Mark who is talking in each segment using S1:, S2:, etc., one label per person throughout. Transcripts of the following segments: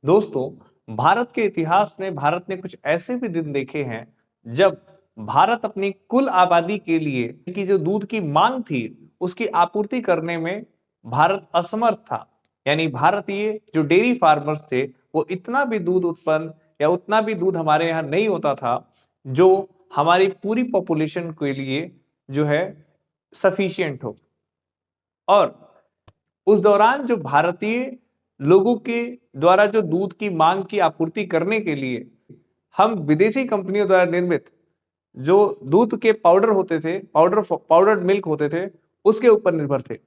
S1: दोस्तों, भारत के इतिहास में भारत ने कुछ ऐसे भी दिन देखे हैं जब भारत अपनी कुल आबादी के लिए कि जो दूध की मांग थी उसकी आपूर्ति करने में भारत असमर्थ था। यानी भारतीय जो डेयरी फार्मर्स थे वो इतना भी दूध उत्पन्न या उतना भी दूध हमारे यहाँ नहीं होता था जो हमारी पूरी पॉपुलेशन के लिए जो है सफिशिएंट हो। और उस दौरान जो भारतीय लोगों के द्वारा जो दूध की मांग की आपूर्ति करने के लिए हम विदेशी कंपनियों द्वारा निर्मित जो दूध के पाउडर होते थे, पाउडर्ड मिल्क होते थे, उसके ऊपर निर्भर थे।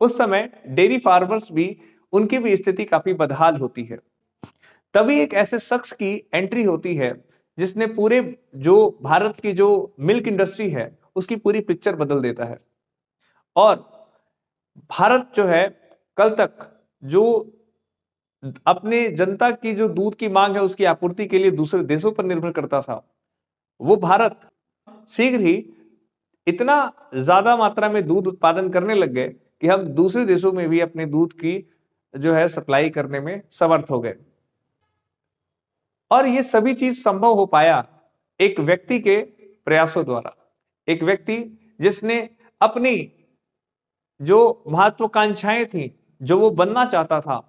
S1: उस समय डेयरी फार्मर्स भी उनकी भी स्थिति काफी बदहाल होती है। तभी एक ऐसे शख्स की एंट्री होती है जिसने पूरे जो भारत की जो मिल्क इंडस्ट्री है उसकी पूरी पिक्चर बदल देता है। और भारत जो है कल तक जो अपने जनता की जो दूध की मांग है उसकी आपूर्ति के लिए दूसरे देशों पर निर्भर करता था, वो भारत शीघ्र ही इतना ज्यादा मात्रा में दूध उत्पादन करने लग गए कि हम दूसरे देशों में भी अपने दूध की जो है सप्लाई करने में समर्थ हो गए। और ये सभी चीज संभव हो पाया एक व्यक्ति के प्रयासों द्वारा। एक व्यक्ति जिसने अपनी जो महत्वाकांक्षाएं थी, जो वो बनना चाहता था,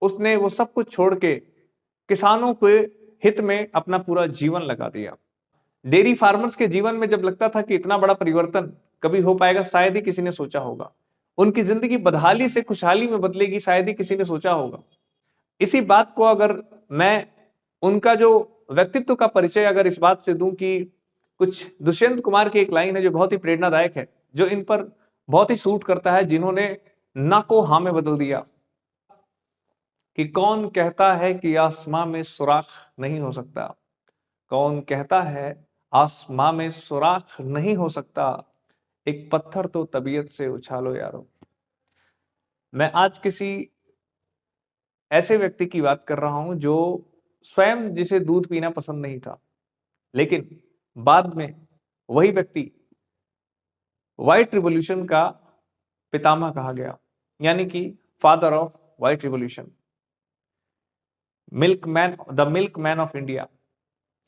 S1: उसने वो सब कुछ छोड़ के किसानों के हित में अपना पूरा जीवन लगा दिया। डेयरी फार्मर्स के जीवन में जब लगता था कि इतना बड़ा परिवर्तन कभी हो पाएगा, शायद ही किसी ने सोचा होगा। उनकी जिंदगी बदहाली से खुशहाली में बदलेगी, शायद ही किसी ने सोचा होगा। इसी बात को अगर मैं उनका जो व्यक्तित्व का परिचय अगर इस बात से दूं कि कुछ दुष्यंत कुमार की एक लाइन है जो बहुत ही प्रेरणादायक है, जो इन पर बहुत ही सूट करता है, जिन्होंने ना को हां में बदल दिया कि कौन कहता है कि आसमां में सुराख नहीं हो सकता, कौन कहता है आसमां में सुराख नहीं हो सकता, एक पत्थर तो तबीयत से उछालो यारो। मैं आज किसी ऐसे व्यक्ति की बात कर रहा हूं जो स्वयं जिसे दूध पीना पसंद नहीं था, लेकिन बाद में वही व्यक्ति व्हाइट रिवॉल्यूशन का पितामह कहा गया, यानी कि father of white revolution, the milk man of India.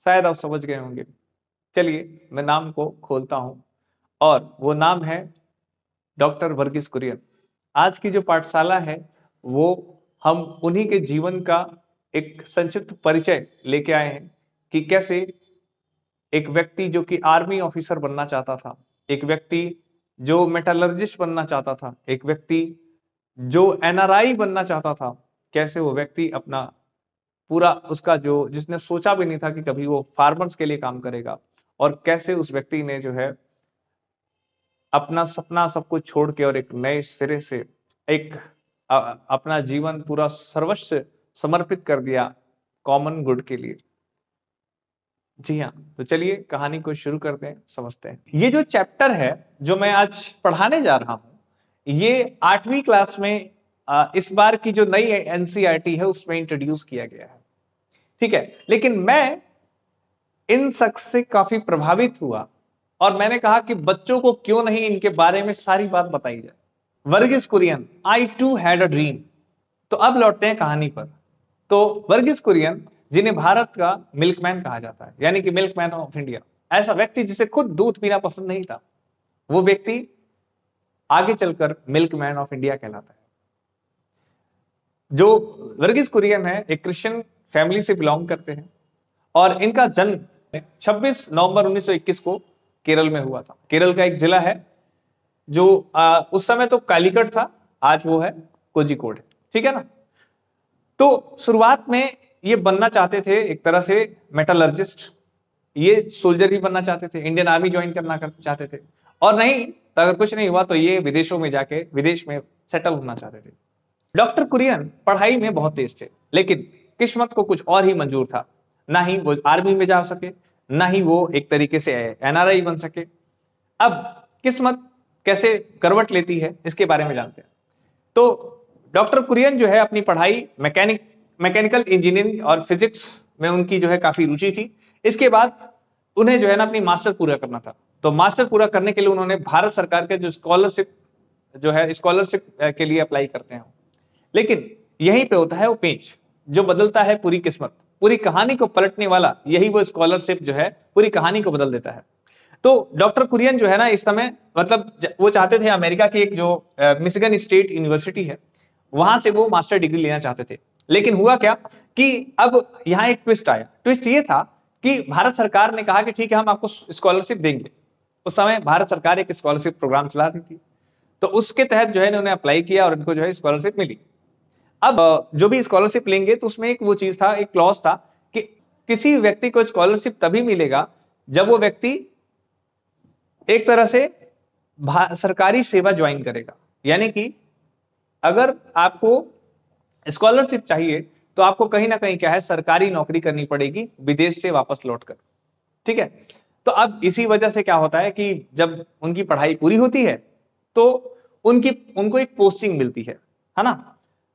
S1: शायद आप समझ गए होंगे। चलिए मैं नाम को खोलता हूं, और वो नाम है डॉक्टर वर्गीस कुरियन। आज की जो पाठशाला है वो हम उन्हीं के जीवन का एक संक्षिप्त परिचय लेके आए हैं कि कैसे एक व्यक्ति जो कि आर्मी ऑफिसर बनना चाहता था, एक व्यक्ति जो मेटलर्जिस्ट बनना चाहता था, एक व्यक्ति जो एनआरआई बनना चाहता था, कैसे वो व्यक्ति अपना पूरा उसका जो जिसने सोचा भी नहीं था कि कभी वो फार्मर्स के लिए काम करेगा, और कैसे उस व्यक्ति ने जो है अपना सपना सब कुछ छोड़ के और एक नए सिरे से एक अपना जीवन पूरा सर्वस्व समर्पित कर दिया कॉमन गुड के लिए। जी हाँ, तो चलिए कहानी को शुरू करते हैं, समझते हैं। ये जो चैप्टर है जो मैं आज पढ़ाने जा रहा हूं, ये 8वीं क्लास में इस बार की जो नई एनसीईआरटी है उसमें इंट्रोड्यूस किया गया है। ठीक है, लेकिन मैं इन शख्स से काफी प्रभावित हुआ और मैंने कहा कि बच्चों को क्यों नहीं इनके बारे में सारी बात बताई जाए। वर्गीस कुरियन, आई टू हैड अ ड्रीम। तो अब लौटते हैं कहानी पर। तो वर्गीस कुरियन, जिन्हें भारत का मिल्कमैन कहा जाता है, यानी कि मिल्कमैन ऑफ इंडिया, ऐसा व्यक्ति जिसे खुद दूध पीना पसंद नहीं था, वो व्यक्ति आगे चलकर मिल्कमैन ऑफ इंडिया कहलाता है। जो वर्गीस कुरियन है एक क्रिश्चियन फैमिली से बिलोंग करते हैं और इनका जन्म 26 नवंबर 1921 को केरल में हुआ था। केरल का एक जिला है जो उस समय तो कालीकट था, आज वो है कोझिकोड, ठीक है ना। तो शुरुआत में ये बनना चाहते थे एक तरह से मेटलर्जिस्ट, ये सोल्जर भी बनना चाहते थे, इंडियन आर्मी ज्वाइन करना चाहते थे, और नहीं तो अगर कुछ नहीं हुआ तो ये विदेशों में जाके विदेश में सेटल होना चाहते थे। डॉक्टर कुरियन पढ़ाई में बहुत तेज थे, लेकिन किस्मत को कुछ और ही मंजूर था। ना ही वो आर्मी में जा सके, ना ही वो एक तरीके से एनआरआई बन सके। अब किस्मत कैसे करवट लेती है इसके बारे में जानते हैं। तो डॉक्टर कुरियन जो है अपनी पढ़ाई मैकेनिकल इंजीनियरिंग और फिजिक्स में उनकी जो है काफी रुचि थी। इसके बाद उन्हें जो है ना अपनी मास्टर पूरा करना था। तो मास्टर पूरा करने के लिए उन्होंने भारत सरकार के जो स्कॉलरशिप के लिए अप्लाई करते हैं, लेकिन यहीं पे होता है वो पेंच जो बदलता है पूरी किस्मत, पूरी कहानी को पलटने वाला यही वो स्कॉलरशिप जो है पूरी कहानी को बदल देता है। तो डॉक्टर कुरियन जो है ना इस समय मतलब वो चाहते थे अमेरिका की एक जो मिशिगन स्टेट यूनिवर्सिटी है वहां से वो मास्टर डिग्री लेना चाहते थे। लेकिन हुआ क्या कि अब यहाँ एक ट्विस्ट आया। ट्विस्ट ये था कि भारत सरकार ने कहा कि ठीक है हम आपको स्कॉलरशिप देंगे। उस समय भारत सरकार एक स्कॉलरशिप प्रोग्राम चला रही थी, तो उसके तहत जो है इन्होंने अप्लाई किया और इनको जो है स्कॉलरशिप मिली। अब जो भी स्कॉलरशिप लेंगे तो उसमें एक वो चीज था, एक क्लॉज था कि किसी व्यक्ति को स्कॉलरशिप तभी मिलेगा जब वो व्यक्ति एक तरह से सरकारी सेवा ज्वाइन करेगा। यानी कि अगर आपको स्कॉलरशिप चाहिए तो आपको कहीं ना कहीं क्या है सरकारी नौकरी करनी पड़ेगी विदेश से वापस लौटकर। ठीक है, तो अब इसी वजह से क्या होता है कि जब उनकी पढ़ाई पूरी होती है तो उनको एक पोस्टिंग मिलती है ना।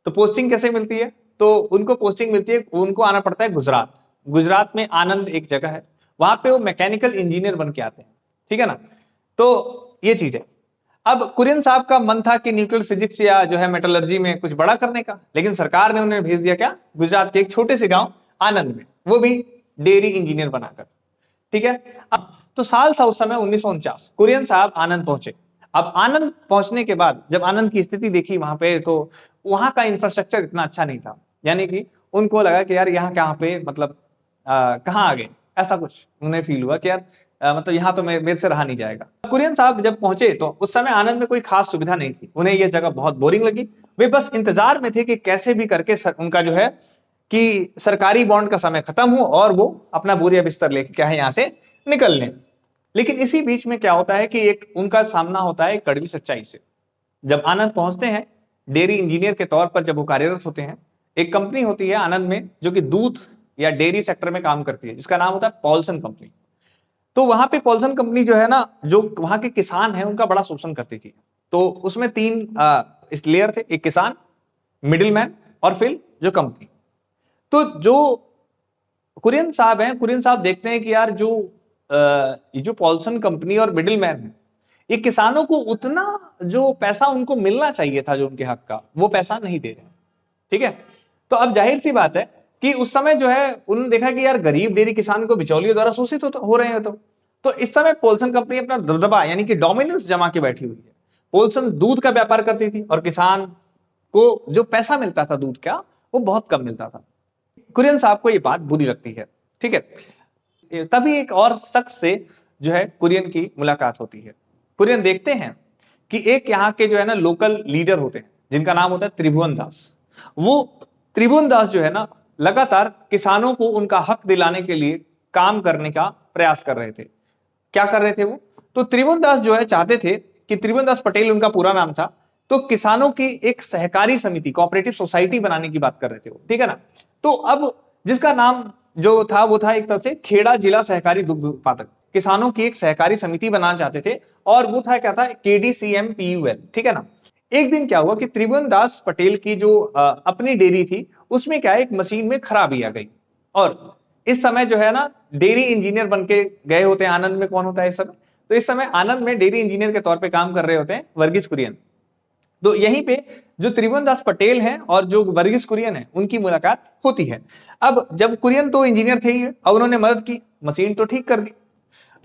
S1: तो पोस्टिंग कैसे मिलती है? तो उनको पोस्टिंग मिलती है, उनको आना पड़ता है गुजरात। गुजरात में आनंद एक जगह है, वहां पे वो मैकेनिकल इंजीनियर बन के आते हैं। ठीक है ना, तो ये चीज है। अब कुरियन साहब का मन था कि न्यूक्लियर फिजिक्स या जो है मेटलर्जी में कुछ बड़ा करने का, लेकिन सरकार ने उन्हें भेज दिया क्या, गुजरात के एक छोटे से गांव आनंद में, वो भी डेयरी इंजीनियर बनाकर। ठीक है, अब तो साल था उस समय 1949। कुरियन साहब आनंद पहुंचे। अब आनंद पहुंचने के बाद जब आनंद की स्थिति देखी वहां पे, तो वहां का इंफ्रास्ट्रक्चर इतना अच्छा नहीं था। यानी कि उनको लगा कि यार यहाँ कहाँ पे मतलब कहाँ आ गए, ऐसा कुछ उन्हें फील हुआ कि यार मतलब यहाँ तो मेरे से रहा नहीं जाएगा। कुरियन साहब जब पहुंचे तो उस समय आनंद में कोई खास सुविधा नहीं थी, उन्हें यह जगह बहुत बोरिंग लगी। वे बस इंतजार में थे कि कैसे भी करके उनका जो है कि सरकारी बॉन्ड का समय खत्म हो और वो अपना बोरिया बिस्तर लेके क्या है यहाँ से निकल लें। लेकिन इसी बीच में क्या होता है कि एक उनका सामना होता है कड़वी सच्चाई से। जब आनंद पहुंचते हैं डेयरी इंजीनियर के तौर पर, जब वो कार्यरत होते हैं, एक कंपनी होती है आनंद में जो कि दूध या डेयरी सेक्टर में काम करती है, जिसका नाम होता है पॉल्सन कंपनी। तो वहां पे पॉल्सन कंपनी जो है ना, जो वहां के किसान हैं उनका बड़ा शोषण करती थी। तो उसमें तीन इस लेयर थे, एक किसान, मिडिल मैन और फिर जो कंपनी। तो जो कुरियन साहब हैं, कुरियन साहब देखते हैं कि यार ये जो पॉल्सन कंपनी और मिडिल मैन है, ये किसानों को उतना जो पैसा उनको मिलना चाहिए था जो उनके हक का, वो पैसा नहीं दे रहे। ठीक है, तो अब जाहिर सी बात है कि उस समय जो है उन्होंने देखा कि यार गरीब डेयरी किसान को बिचौलियों द्वारा शोषित हो रहे हैं। तो इस समय पोल्सन कंपनी अपना दबदबा यानी कि डोमिनेंस जमा के बैठी हुई है। पोल्सन दूध का व्यापार करती थी और किसान को जो पैसा मिलता था दूध का वो बहुत कम मिलता था। कुरियन साहब को ये बात बुरी लगती है। ठीक है, तभी एक और शख्स से जो है कुरियन की मुलाकात होती है। कुरियन देखते हैं कि एक यहाँ के जो है ना लोकल लीडर होते हैं जिनका नाम होता है त्रिभुवन दास। वो त्रिभुवन दास जो है ना लगातार किसानों को उनका हक दिलाने के लिए काम करने का प्रयास कर रहे थे। क्या कर रहे थे वो? तो त्रिभुवन दास जो है चाहते थे कि, त्रिभुवन दास पटेल उनका पूरा नाम था, तो किसानों की एक सहकारी समिति, कोऑपरेटिव सोसाइटी बनाने की बात कर रहे थे वो। ठीक है ना, तो अब जिसका नाम जो था वो था एक तरह से खेड़ा जिला सहकारी दुग्ध उत्पादक। किसानों की एक सहकारी समिति बनाना चाहते थे और वो था क्या था, KDCMPUL। ठीक है ना, एक दिन क्या हुआ कि त्रिभुवन दास पटेल की जो अपनी डेयरी थी उसमें क्या है एक मशीन में खराबी आ गई। और इस समय जो है ना डेयरी इंजीनियर बन के गए होते हैं आनंद में। कौन होता है इस समय? तो इस समय आनंद में डेयरी इंजीनियर के तौर पे काम कर रहे होते हैं वर्गीस कुरियन। तो यहीं पे जो त्रिभुवन दास पटेल हैं और जो वर्गीस कुरियन है उनकी मुलाकात होती है। अब जब कुरियन तो इंजीनियर थे ही, अब उन्होंने मदद की, मशीन तो ठीक कर दी।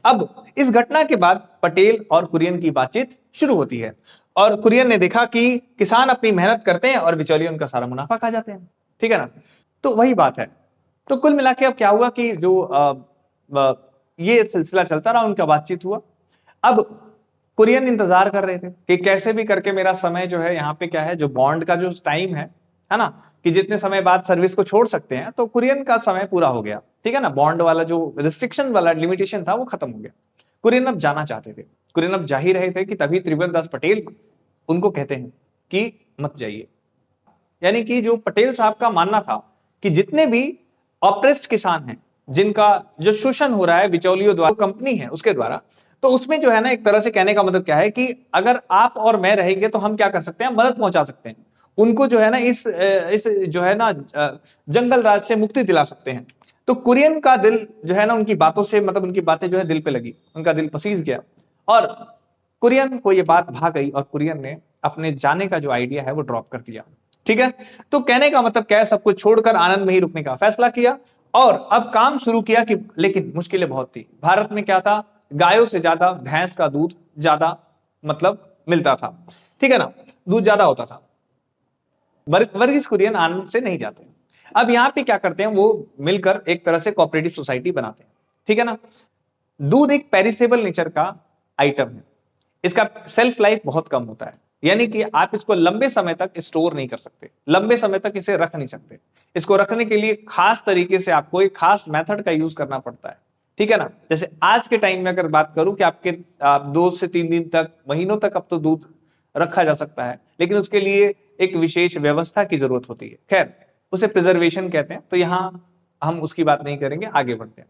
S1: अब इस घटना के बाद पटेल और कुरियन की बातचीत शुरू होती है और कुरियन ने देखा कि किसान अपनी मेहनत करते हैं और बिचौलिए उनका सारा मुनाफा खा जाते हैं। ठीक है ना, तो वही बात है। तो कुल मिला के अब क्या हुआ कि जो ये सिलसिला चलता रहा, उनका बातचीत हुआ। अब कुरियन इंतजार कर रहे थे कि कैसे भी करके मेरा समय जो है यहाँ पे क्या है, जो बॉन्ड का जो टाइम है ना, कि जितने समय बाद सर्विस को छोड़ सकते हैं, तो कुरियन का समय पूरा हो गया। ठीक है ना, बॉन्ड वाला जो रिस्ट्रिक्शन वाला लिमिटेशन था वो खत्म हो गया। कुरियन अब जाना चाहते थे, कुरियन अब जा ही रहे थे कि तभी त्रिभुवन दास पटेल उनको कहते हैं कि मत जाइए। यानी कि जो पटेल साहब का मानना था कि जितने भी ऑप्रेस्ड किसान हैं, जिनका जो शोषण हो रहा है बिचौलियों द्वारा, कंपनी है उसके द्वारा, तो उसमें जो है ना एक तरह से कहने का मतलब क्या है कि अगर आप और मैं रहेंगे तो हम क्या कर सकते हैं, मदद पहुंचा सकते हैं उनको, जो है ना इस जो है ना जंगल राज से मुक्ति दिला सकते हैं। तो कुरियन का दिल जो है ना उनकी बातों से, मतलब उनकी बातें जो है दिल पे लगी, उनका दिल पसीज गया और कुरियन को ये बात भा गई और कुरियन ने अपने जाने का जो आइडिया है वो ड्रॉप कर दिया। ठीक है। तो कहने का मतलब क्या है, सब कुछ छोड़कर आनंद में ही रुकने का फैसला किया और अब काम शुरू किया कि लेकिन मुश्किलें बहुत थी। भारत में क्या था, गायों से ज्यादा भैंस का दूध ज्यादा मतलब मिलता था, ठीक है ना, दूध ज्यादा होता था। वर्गीज कुरियन आनंद से नहीं जाते। अब यहां पे क्या करते हैं, वो मिलकर एक तरह से कोऑपरेटिव सोसाइटी बनाते हैं, ठीक है ना। दूध एक पेरिसेबल नेचर का आइटम है, इसका सेल्फ लाइफ बहुत कम होता है, यानी कि आप इसको लंबे समय तक स्टोर नहीं कर सकते, लंबे समय तक इसे रख नहीं सकते। इसको रखने के लिए खास तरीके से आपको एक खास मेथड का यूज करना पड़ता है, ठीक है ना। जैसे आज के टाइम में अगर बात करूं कि आप 2 से 3 दिन तक, महीनों तक अब तो दूध रखा जा सकता है, लेकिन उसके लिए एक विशेष व्यवस्था की जरूरत होती है। खैर, उसे प्रिजर्वेशन कहते हैं, तो यहां हम उसकी बात नहीं करेंगे, आगे बढ़ते हैं।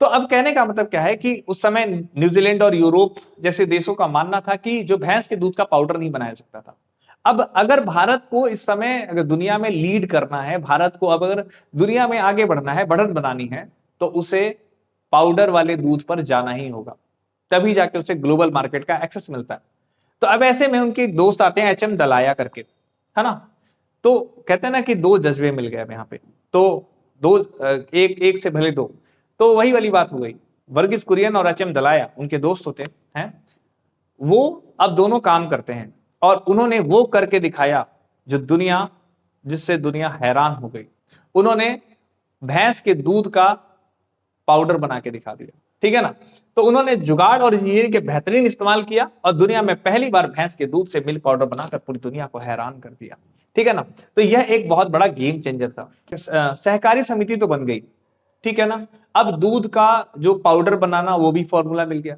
S1: तो अब कहने का मतलब क्या है कि उस समय न्यूजीलैंड और यूरोप जैसे देशों का मानना था कि जो भैंस के दूध का पाउडर नहीं बनाया सकता था। अब अगर भारत को इस समय अगर दुनिया में लीड करना है, भारत को अब अगर दुनिया में आगे बढ़ना है, बढ़त बनानी है, तो उसे पाउडर वाले दूध पर जाना ही होगा, तभी जाके उसे ग्लोबल मार्केट का एक्सेस मिलता है। तो अब ऐसे में उनके दोस्त आते हैं एचएम दलाया करके, है ना। तो कहते हैं ना कि दो जज्बे मिल गए यहाँ पे, तो दो एक एक से भले दो, तो वही वाली बात हो गई। वर्गीज कुरियन और एचएम दलाया उनके दोस्त होते हैं, वो अब दोनों काम करते हैं और उन्होंने वो करके दिखाया जिससे दुनिया हैरान हो गई। उन्होंने भैंस के दूध का पाउडर बना के दिखा दिया, ठीक है ना। तो उन्होंने जुगाड़ और इंजीनियरिंग के बेहतरीन इस्तेमाल किया और दुनिया में पहली बार भैंस के दूध से मिल्क पाउडर बनाकर पूरी दुनिया को हैरान कर दिया, ठीक है ना। तो यह एक बहुत बड़ा गेम चेंजर था। सहकारी समिति तो बन गई, ठीक है ना। अब दूध का जो पाउडर बनाना वो भी फॉर्मूला मिल गया,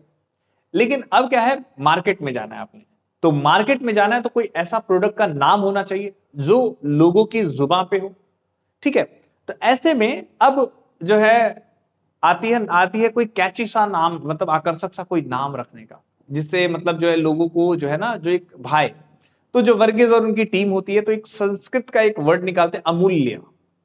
S1: लेकिन अब क्या है, मार्केट में जाना है आपने। तो मार्केट में जाना है तो कोई ऐसा प्रोडक्ट का नाम होना चाहिए जो लोगों की जुबान पे हो, ठीक है। तो ऐसे में अब जो है आती है कोई कैची सा नाम, मतलब आकर्षक सा कोई नाम रखने का, जिससे मतलब जो है लोगों को जो है ना, जो एक भाई। तो जो वर्गीज और उनकी टीम होती है, तो एक संस्कृत का एक वर्ड निकालते हैं, अमूल्य,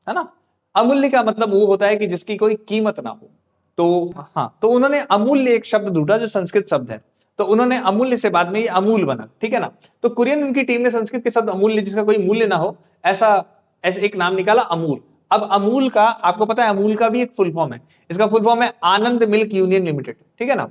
S1: है ना। अमूल्य का मतलब वो होता है कि जिसकी कोई कीमत ना हो। तो हाँ, तो उन्होंने अमूल्य एक शब्द ढूंढा जो संस्कृत शब्द है, तो उन्होंने अमूल्य से बाद में ये अमूल बना, ठीक है ना। तो कुरियन उनकी टीम ने संस्कृत के शब्द अमूल्य, जिसका कोई मूल्य ना हो, ऐसा ऐसे एक नाम निकाला, अमूल। अब अमूल का आपको पता है, अमूल का भी एक फुल फॉर्म है, इसका फुल फॉर्म है आनंद मिल्क यूनियन लिमिटेड, ठीक है ना।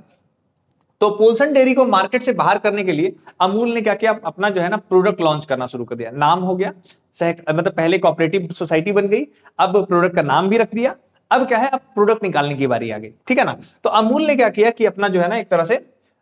S1: तो पोल्सन डेयरी को मार्केट से बाहर करने के लिए अमूल ने क्या किया, अपना जो है ना प्रोडक्ट लॉन्च करना शुरू कर दिया। नाम हो गया मतलब पहले कोऑपरेटिव सोसाइटी बन गई, अब प्रोडक्ट का नाम भी रख दिया। अब क्या है, अब प्रोडक्ट निकालने की बारी आ गई, ठीक है ना। तो अमूल ने क्या किया कि अपना जो है ना एक तरह से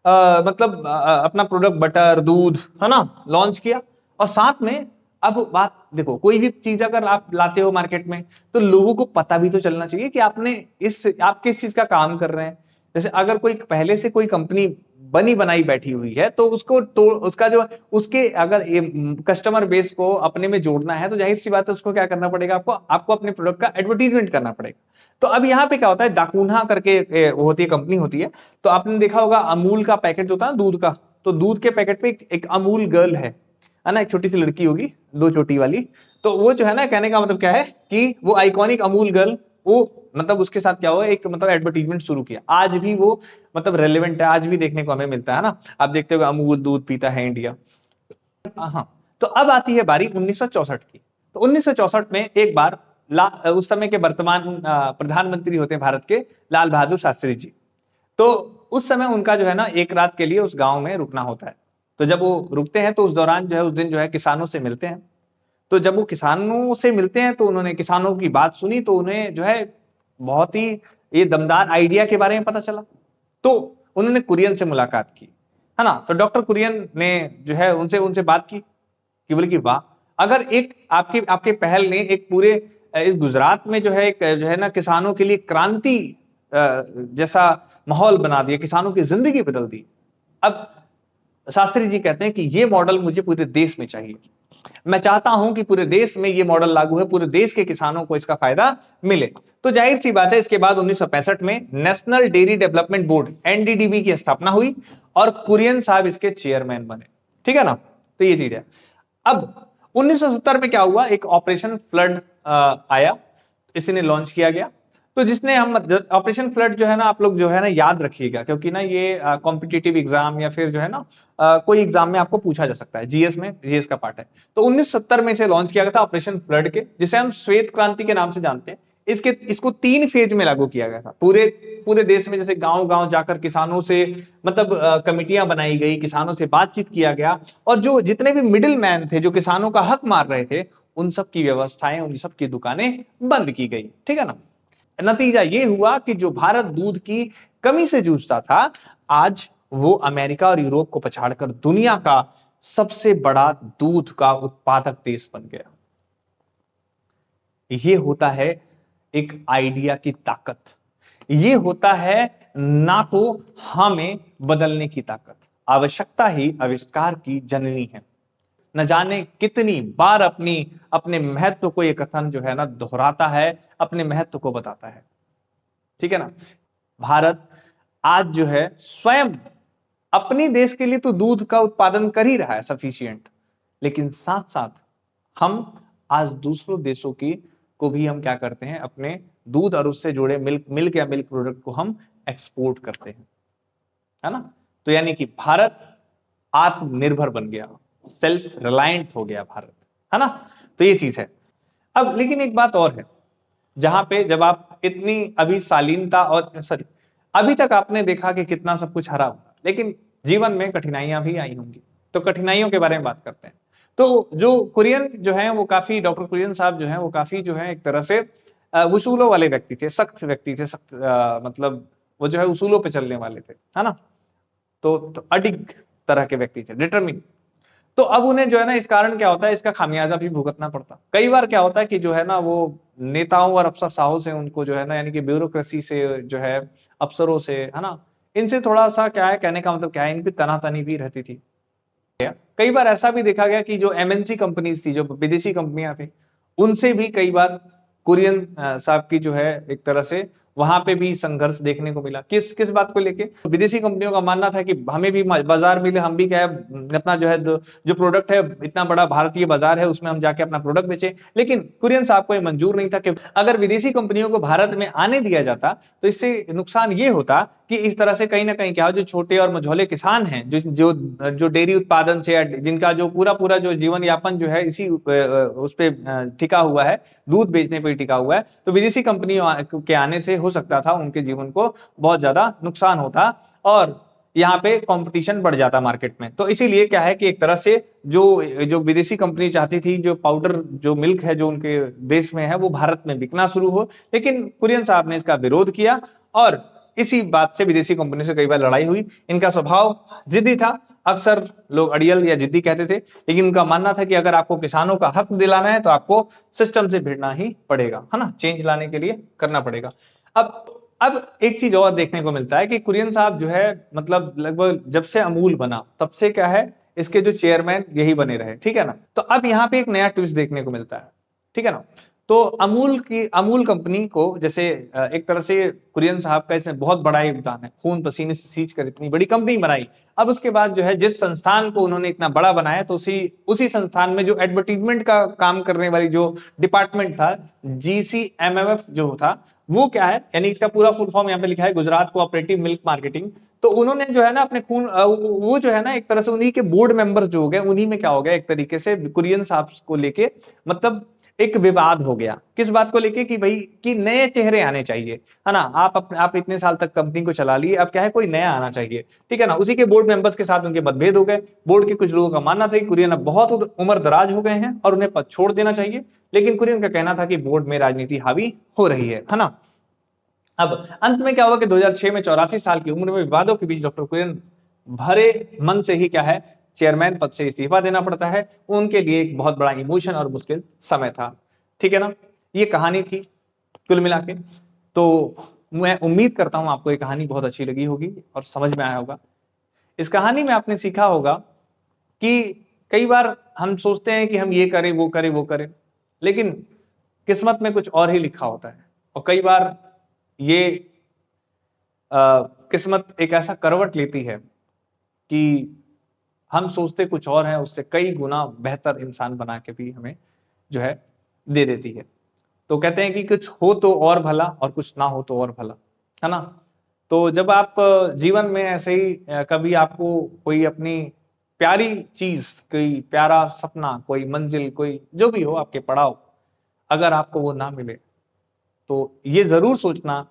S1: अपना प्रोडक्ट बटर दूध, है ना, लॉन्च किया। और साथ में अब बात देखो, कोई भी चीज अगर आप लाते हो मार्केट में, तो लोगों को पता भी तो चलना चाहिए कि आप किस चीज का काम कर रहे हैं। जैसे अगर कोई पहले से कोई कंपनी बनी बनाई बैठी हुई है, तो उसका जो उसके अगर कस्टमर बेस को अपने में जोड़ना है, तो जाहिर सी बात है उसको क्या करना पड़ेगा, आपको अपने प्रोडक्ट का एडवर्टीजमेंट करना पड़ेगा। तो अब यहाँ पे क्या होता है, दाकुन्हा करके वो होती है, कंपनी होती है। तो आपने देखा होगा अमूल का पैकेट होता है दूध का, तो दूध के पैकेट पे एक अमूल गर्ल है ना, एक छोटी सी लड़की होगी, 2 चोटी वाली। तो वो जो है ना, कहने का मतलब क्या है कि वो आइकॉनिक अमूल गर्ल, वो मतलब उसके साथ क्या हुआ, एक मतलब एडवर्टीजमेंट शुरू किया। आज भी वो मतलब रेलेवेंट है, आज भी देखने को हमें मिलता है ना। आप देखते हो अमूल दूध पीता है इंडिया। हाँ। तो अब आती है बारी 1964 की। तो 1964 में एक बार उस समय के वर्तमान प्रधानमंत्री होते हैं भारत के, लाल बहादुर शास्त्री जी। तो उस समय उनका जो है ना एक रात के लिए उस गांव में रुकना होता है। तो जब वो रुकते हैं, तो उस दौरान जो है, उस दिन जो है किसानों से मिलते हैं। तो जब वो किसानों से मिलते हैं, तो उन्होंने किसानों की बात सुनी, तो उन्हें जो है बहुत ही ये दमदार आइडिया के बारे में पता चला। तो उन्होंने कुरियन से मुलाकात की, है ना। तो डॉक्टर कुरियन ने जो है उनसे उनसे बात की कि बोले कि वाह, अगर एक आपके आपके पहल ने एक पूरे इस गुजरात में जो है एक जो है ना किसानों के लिए क्रांति जैसा माहौल बना दिया, किसानों की जिंदगी बदल दी। अब शास्त्री जी कहते हैं कि ये मॉडल मुझे पूरे देश में चाहिए। मैं चाहता हूं कि पूरे देश में ये मॉडल लागू है, पूरे देश के किसानों को इसका फायदा मिले। तो जाहिर सी बात है, इसके बाद 1965 में national dairy development board NDDB की स्थापना हुई और कुरियन साहब इसके चेयरमैन बने, ठीक है ना। तो ये चीज है। अब 1970 में क्या हुआ, एक ऑपरेशन फ्लड आया, इसे लॉन्च किया गया। तो जिसने हम ऑपरेशन फ्लड जो है ना, आप लोग जो है ना याद रखिएगा, क्योंकि ना ये कॉम्पिटिटिव एग्जाम या फिर जो है ना कोई एग्जाम में आपको पूछा जा सकता है, जीएस में, जीएस का पार्ट है। तो 1970 में इसे लॉन्च किया गया था ऑपरेशन फ्लड के, जिसे हम श्वेत क्रांति के नाम से जानते हैं। इसको 3 फेज में लागू किया गया था पूरे पूरे देश में। जैसे गांव गांव जाकर किसानों से मतलब कमिटियां बनाई गई, किसानों से बातचीत किया गया, और जो जितने भी मिडिल मैन थे जो किसानों का हक मार रहे थे, उन सब की व्यवस्थाएं, उन सब की दुकानें बंद की गई, ठीक है ना। नतीजा ये हुआ कि जो भारत दूध की कमी से जूझता था, आज वो अमेरिका और यूरोप को पछाड़कर दुनिया का सबसे बड़ा दूध का उत्पादक देश बन गया। ये होता है एक आइडिया की ताकत, ये होता है ना तो हमें बदलने की ताकत। आवश्यकता ही आविष्कार की जननी है। न जाने कितनी बार अपने महत्व को ये कथन जो है ना दोहराता है, अपने महत्व को बताता है, ठीक है ना। भारत आज जो है स्वयं अपने देश के लिए तो दूध का उत्पादन कर ही रहा है सफिशिएंट, लेकिन साथ साथ हम आज दूसरों देशों की को भी हम क्या करते हैं, अपने दूध और उससे जुड़े मिल्क या मिल्क प्रोडक्ट को हम एक्सपोर्ट करते हैं, है ना। तो यानी कि भारत आत्मनिर्भर बन गया, सेल्फ रिलायंट हो गया भारत, है ना। तो ये चीज है। अब लेकिन एक बात और है, जहां पे जब आप इतनी अभी शालीनता और सॉरी अभी तक आपने देखा कि कितना सब कुछ हरा हुआ, लेकिन जीवन में कठिनाइयां भी आई होंगी। तो कठिनाइयों के बारे में बात करते हैं। तो जो कुरियन जो है वो काफी, डॉक्टर कुरियन साहब जो है वो काफी जो है एक तरह से उसूलों वाले व्यक्ति थे, सख्त व्यक्ति थे, सख्त मतलब वो जो है उसूलों पे चलने वाले थे, है ना। तो अडिग तरह के व्यक्ति थे, डिटरमिन। तो अब उन्हें जो है ना इस कारण क्या होता है, इसका खामियाजा भी भुगतना पड़ता। कई बार क्या होता है कि जो है ना वो नेताओं और अफसरशाहों से उनको जो है ना, यानी कि ब्यूरोक्रेसी से जो है, अफसरों से, है ना, इनसे थोड़ा सा क्या है, कहने का मतलब क्या है, इनकी तनातनी भी रहती थी। कई बार ऐसा भी देखा गया कि जो एमएनसी कंपनीज थी, जो विदेशी कंपनियां थी, उनसे भी कई बार कुरियन साहब की जो है एक तरह से वहां पे भी संघर्ष देखने को मिला। किस किस बात को लेके, विदेशी कंपनियों का मानना था कि हमें भी बाजार मिले, हम भी क्या है अपना जो है जो प्रोडक्ट है, इतना बड़ा भारतीय बाजार है उसमें हम जाके अपना प्रोडक्ट बेचे। लेकिन कुरियन साहब को ये मंजूर नहीं था कि अगर विदेशी कंपनियों को भारत में आने दिया जाता तो इससे नुकसान ये होता कि इस तरह से कहीं ना कहीं क्या हो, जो छोटे और मझौले किसान हैं, जो डेयरी उत्पादन से, जिनका जो पूरा पूरा जो जीवन यापन जो है इसी उस पे टिका हुआ है, दूध बेचने पर टिका हुआ है, तो विदेशी कंपनियों के आने से हो सकता था उनके जीवन को बहुत ज्यादा नुकसान होता और यहाँ पे कंपटीशन बढ़ जाता मार्केट में। तो इसीलिए क्या है कि एक तरह से जो विदेशी कंपनी चाहती थी जो पाउडर जो मिल्क है जो उनके देश में है वो भारत में बिकना शुरू हो, लेकिन कुरियन साहब ने इसका विरोध किया और इसी बात से विदेशी कंपनी से कई बार लड़ाई हुई। इनका स्वभाव जिद्दी था, अक्सर लोग अड़ियल या जिद्दी कहते थे, लेकिन उनका मानना था कि अगर आपको किसानों का हक दिलाना है तो आपको सिस्टम से भिड़ना ही पड़ेगा, है ना, चेंज लाने के लिए करना पड़ेगा। अब एक चीज और देखने को मिलता है कि कुरियन साहब जो है मतलब लगभग जब से अमूल बना तब से क्या है, इसके जो चेयरमैन यही बने रहे, ठीक है ना। तो अब यहाँ पे एक नया ट्विस्ट देखने को मिलता है, ठीक है ना। तो अमूल कंपनी को जैसे एक तरह से कुरियन साहब का इसमें बहुत बड़ा योगदान है, खून पसीने से सींच कर इतनी बड़ी कंपनी बनाई। अब उसके बाद जो है जिस संस्थान को उन्होंने इतना बड़ा बनाया, तो उसी संस्थान में जो एडवर्टीजमेंट का काम करने वाली जो डिपार्टमेंट था, GCMMF जो था, वो क्या है, यानी इसका पूरा फुल फॉर्म यहाँ पे लिखा है, गुजरात कोऑपरेटिव मिल्क मार्केटिंग। तो उन्होंने जो है ना अपने खून वो जो है ना एक तरह से उन्हीं के बोर्ड मेंबर्स जो हो गए, उन्हीं में क्या हो गया एक तरीके से कुरियन साहब को लेके मतलब एक विवाद हो गया। किस बात को लेके कि भाई कि नए चेहरे आने चाहिए, है ना। आप इतने साल तक कंपनी को चला लिए, अब क्या है कोई नया आना चाहिए, ठीक है ना। उसी के बोर्ड मेंबर्स के साथ उनके मतभेद हो गए। बोर्ड के कुछ लोगों का मानना था कि कुरियन अब बहुत उम्र दराज हो गए हैं और उन्हें पद छोड़ देना चाहिए, लेकिन कुरियन का कहना था कि बोर्ड में राजनीति हावी हो रही है ना। अब अंत में क्या हुआ कि 2006 में 84 साल की उम्र में विवादों के बीच डॉक्टर कुरियन भरे मन से ही क्या है चेयरमैन पद से इस्तीफा देना पड़ता है। उनके लिए एक बहुत बड़ा इमोशन और मुश्किल समय था, ठीक है ना। ये कहानी थी कुल मिला के। तो मैं उम्मीद करता हूं आपको ये कहानी बहुत अच्छी लगी होगी और समझ में आया होगा। इस कहानी में आपने सीखा होगा कि कई बार हम सोचते हैं कि हम ये करें वो करें वो करें, लेकिन किस्मत में कुछ और ही लिखा होता है। और कई बार ये किस्मत एक ऐसा करवट लेती है कि हम सोचते कुछ और है, उससे कई गुना बेहतर इंसान बना के भी हमें जो है दे देती है। तो कहते हैं कि कुछ हो तो और भला और कुछ ना हो तो और भला, है ना? तो जब आप जीवन में ऐसे ही कभी आपको कोई अपनी प्यारी चीज, कोई प्यारा सपना, कोई मंजिल, कोई जो भी हो आपके पड़ाव, अगर आपको वो ना मिले, तो ये जरूर सोचना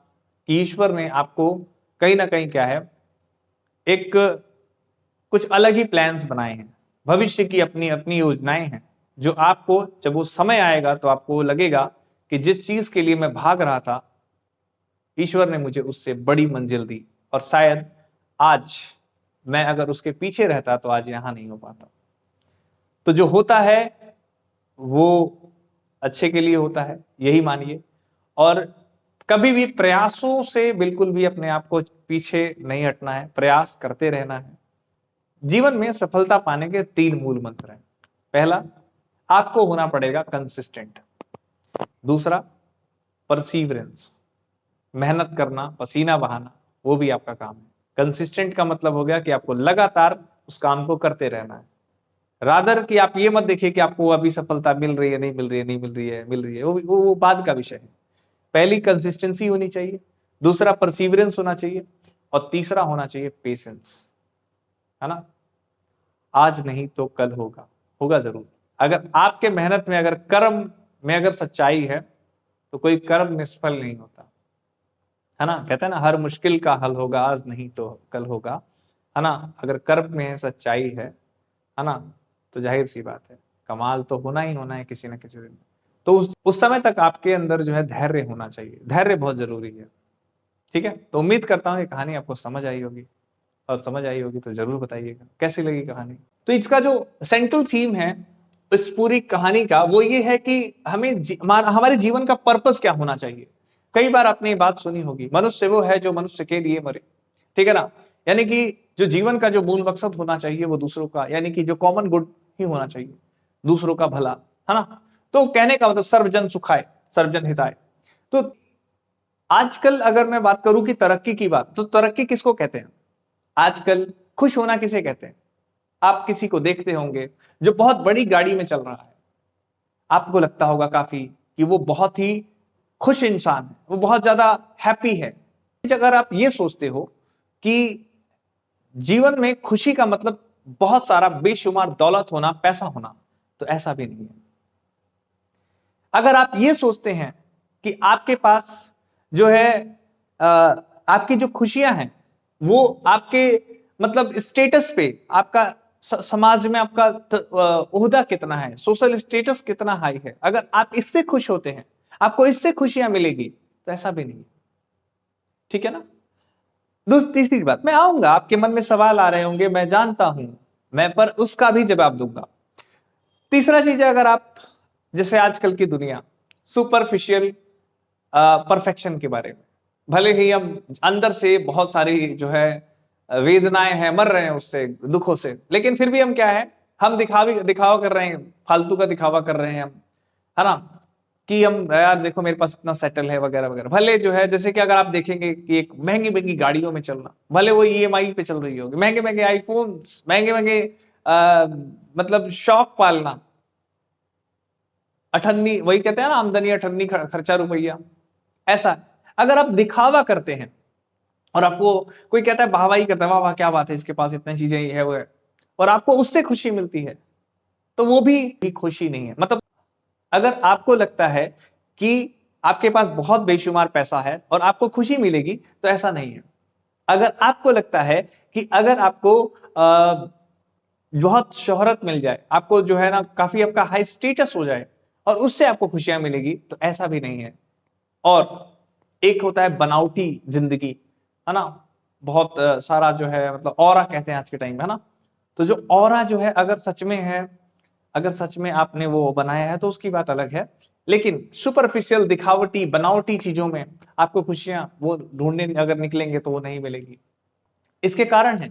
S1: कि ईश्वर ने आपको कहीं ना कहीं क्या है, एक कुछ अलग ही प्लान्स बनाए हैं, भविष्य की अपनी अपनी योजनाएं हैं, जो आपको जब वो समय आएगा तो आपको लगेगा कि जिस चीज के लिए मैं भाग रहा था, ईश्वर ने मुझे उससे बड़ी मंजिल दी, और शायद आज मैं अगर उसके पीछे रहता तो आज यहां नहीं हो पाता। तो जो होता है वो अच्छे के लिए होता है, यही मानिए। और कभी भी प्रयासों से बिल्कुल भी अपने आप को पीछे नहीं हटना है, प्रयास करते रहना है। जीवन में सफलता पाने के 3 मूल मंत्र हैं। पहला, आपको होना पड़ेगा कंसिस्टेंट। दूसरा, परसीवरेंस, मेहनत करना, पसीना बहाना, वो भी आपका काम है। कंसिस्टेंट का मतलब हो गया कि आपको लगातार उस काम को करते रहना है। रादर कि आप ये मत देखिए कि आपको अभी सफलता मिल रही है, नहीं मिल रही है, नहीं मिल रही है, मिल रही है, वो बाद का विषय है। पहली कंसिस्टेंसी होनी चाहिए, दूसरा परसीवरेंस होना चाहिए, और तीसरा होना चाहिए पेशेंस, है ना? आज नहीं तो कल होगा, होगा जरूर। अगर आपके मेहनत में, अगर कर्म में अगर सच्चाई है, तो कोई कर्म निष्फल नहीं होता, है ना? कहते हैं ना, हर मुश्किल का हल होगा, आज नहीं तो कल होगा, है ना? अगर कर्म में है, सच्चाई है ना? तो जाहिर सी बात है, कमाल तो होना ही होना है किसी न किसी दिन। तो उस समय तक आपके अंदर जो है धैर्य होना चाहिए, धैर्य बहुत जरूरी है। ठीक है, तो उम्मीद करता हूँ ये कहानी आपको समझ आई होगी, और समझ आई होगी तो जरूर बताइएगा कैसी लगी कहानी। तो इसका जो सेंट्रल थीम है इस पूरी कहानी का, वो ये है कि हमें हमारे जीवन का पर्पस क्या होना चाहिए। कई बार आपने ये बात सुनी होगी, मनुष्य वो है जो मनुष्य के लिए मरे, ठीक है ना? यानी कि जो जीवन का जो मूल मकसद होना चाहिए वो दूसरों का, यानी कि जो कॉमन गुड ही होना चाहिए, दूसरों का भला, है ना? तो कहने का मतलब सर्वजन सुखाए, सर्वजन हिताय। तो आजकल अगर मैं बात करूं कि तरक्की की बात, तो तरक्की किसको कहते हैं? आजकल खुश होना किसे कहते हैं? आप किसी को देखते होंगे जो बहुत बड़ी गाड़ी में चल रहा है, आपको लगता होगा काफी कि वो बहुत ही खुश इंसान है, वो बहुत ज्यादा हैप्पी है। अगर आप ये सोचते हो कि जीवन में खुशी का मतलब बहुत सारा बेशुमार दौलत होना, पैसा होना, तो ऐसा भी नहीं है। अगर आप ये सोचते हैं कि आपके पास जो है आपकी जो खुशियां हैं वो आपके मतलब स्टेटस पे, आपका समाज में आपका ओहदा कितना है, सोशल स्टेटस कितना हाई है, अगर आप इससे खुश होते हैं, आपको इससे खुशियां मिलेगी, तो ऐसा भी नहीं है। ठीक है ना? तीसरी बात, मैं आऊंगा, आपके मन में सवाल आ रहे होंगे, मैं जानता हूं, मैं पर उसका भी जवाब दूंगा। तीसरा चीज है, अगर आप जैसे आजकल की दुनिया सुपरफिशियल परफेक्शन के बारे में, भले ही हम अंदर से बहुत सारी जो है वेदनाएं हैं, मर रहे हैं उससे, दुखों से, लेकिन फिर भी हम क्या है, हम दिखावा कर रहे हैं, फालतू का दिखावा कर रहे हैं हम, है ना? कि हम यार देखो मेरे पास इतना सेटल है वगैरह वगैरह। भले जो है, जैसे कि अगर आप देखेंगे कि एक महंगी महंगी गाड़ियों में चलना, भले वो ईएमआई पे चल रही होगी, महंगे महंगे आईफोन्स, महंगे महंगे मतलब शौक पालना, अठन्नी, वही कहते हैं ना, आमदनी अठन्नी खर्चा रुपया, ऐसा। अगर आप दिखावा करते हैं और आपको कोई कहता है, वाहवाही करता है, वाह वाह क्या बात है, इसके पास इतनी चीजें है वो है, और आपको उससे खुशी मिलती है, तो वो भी खुशी नहीं है। मतलब अगर आपको लगता है कि आपके पास बहुत बेशुमार पैसा है और आपको खुशी मिलेगी, तो ऐसा नहीं है। अगर आपको लगता है कि अगर आपको बहुत शोहरत मिल जाए, आपको जो है ना काफी आपका हाई स्टेटस हो जाए और उससे आपको खुशियां मिलेगी, तो ऐसा भी नहीं है। और एक होता है बनावटी जिंदगी, है ना? बहुत सारा जो है मतलब ऑरा कहते हैं आज के टाइम में, है ना? तो जो ऑरा जो है, अगर सच में है, अगर सच में आपने वो बनाया है, तो उसकी बात अलग है। लेकिन सुपरफिशियल दिखावटी बनावटी चीजों में आपको खुशियां वो ढूंढने अगर निकलेंगे तो वो नहीं मिलेगी। इसके कारण है,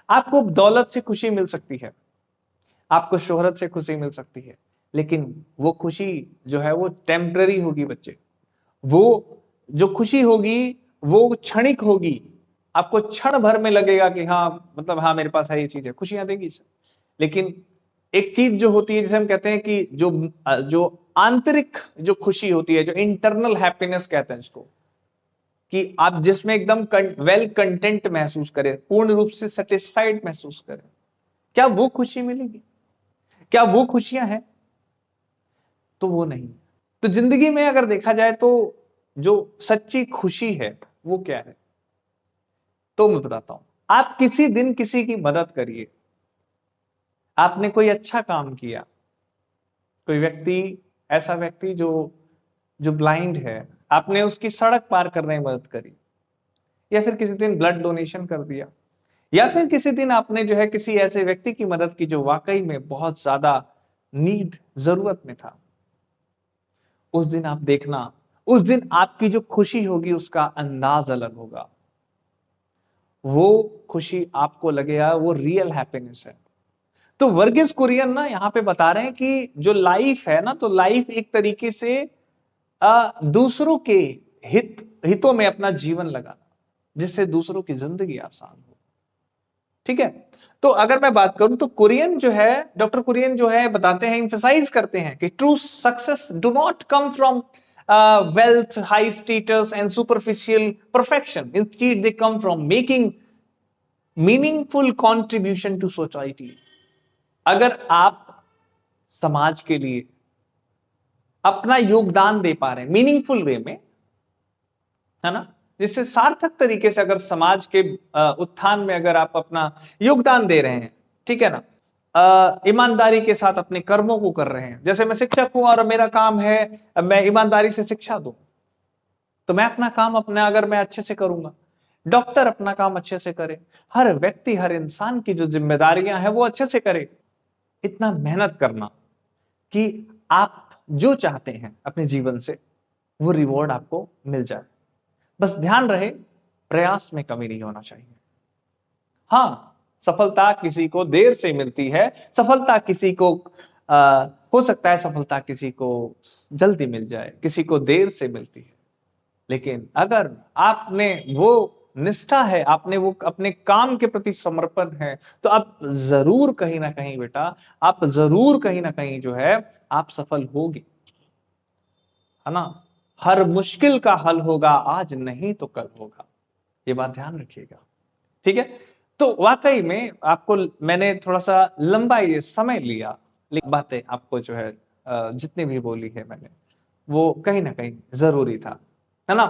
S1: आपको दौलत से खुशी मिल सकती है, आपको शोहरत से खुशी मिल सकती है, लेकिन वो खुशी जो है वो टेम्पररी होगी बच्चे। वो जो खुशी होगी वो क्षणिक होगी, आपको क्षण भर में लगेगा कि हाँ मतलब हाँ मेरे पास है ये चीज है, खुशियां देगी। लेकिन एक चीज जो होती है, जिसे हम कहते हैं कि जो जो आंतरिक जो खुशी होती है, जो इंटरनल हैप्पीनेस कहते हैं इसको, कि आप जिसमें एकदम वेल कंटेंट महसूस करें, पूर्ण रूप से सेटिस्फाइड महसूस करें, क्या वो खुशी मिलेगी? क्या वो खुशियां हैं? तो वो नहीं। तो जिंदगी में अगर देखा जाए तो जो सच्ची खुशी है वो क्या है? तो मैं बताता हूं। आप किसी दिन किसी की मदद करिए, आपने कोई अच्छा काम किया, कोई व्यक्ति, ऐसा व्यक्ति जो जो ब्लाइंड है, आपने उसकी सड़क पार करने में मदद करी, या फिर किसी दिन ब्लड डोनेशन कर दिया, या फिर किसी दिन आपने जो है किसी ऐसे व्यक्ति की मदद की जो वाकई में बहुत ज्यादा जरूरत में था, उस दिन आप देखना, उस दिन आपकी जो खुशी होगी उसका अंदाज अलग होगा। वो खुशी आपको लगेगा वो रियल हैप्पीनेस है। तो वर्गीस कुरियन ना यहाँ पे बता रहे हैं कि जो लाइफ है ना, तो लाइफ एक तरीके से दूसरों के हितों में अपना जीवन लगाना, जिससे दूसरों की जिंदगी आसान हो। ठीक है। तो अगर मैं बात करूं तो कुरियन जो है, डॉक्टर कुरियन जो है बताते हैं, इंफेसाइज करते हैं कि true success do not come from wealth, high status and superficial perfection, instead they come from making meaningful contribution to society. अगर आप समाज के लिए अपना योगदान दे पा रहे हैं मीनिंगफुल वे में, है ना, जिससे सार्थक तरीके से अगर समाज के उत्थान में अगर आप अपना योगदान दे रहे हैं, ठीक है ना, ईमानदारी के साथ अपने कर्मों को कर रहे हैं। जैसे मैं शिक्षक हूं और मेरा काम है मैं ईमानदारी से शिक्षा दूं, तो मैं अपना काम अपने अगर मैं अच्छे से करूंगा, डॉक्टर अपना काम अच्छे से करे, हर व्यक्ति, हर इंसान की जो जिम्मेदारियां हैं वो अच्छे से करे। इतना मेहनत करना कि आप जो चाहते हैं अपने जीवन से वो रिवॉर्ड आपको मिल जाए। बस ध्यान रहे, प्रयास में कमी नहीं होना चाहिए। हाँ, सफलता किसी को देर से मिलती है, सफलता किसी को हो सकता है सफलता किसी को जल्दी मिल जाए, किसी को देर से मिलती है। लेकिन अगर आपने वो निष्ठा है, आपने वो अपने काम के प्रति समर्पण है, तो आप जरूर कहीं ना कहीं बेटा, आप जरूर कहीं ना कहीं जो है आप सफल होगे, है ना। हर मुश्किल का हल होगा आज, नहीं तो कल होगा, ये बात ध्यान रखिएगा। ठीक है। तो वाकई में आपको मैंने थोड़ा सा लंबा ये समय लिया, लेकिन बातें आपको जो है जितनी भी बोली है मैंने, वो कहीं ना कहीं जरूरी था, है ना।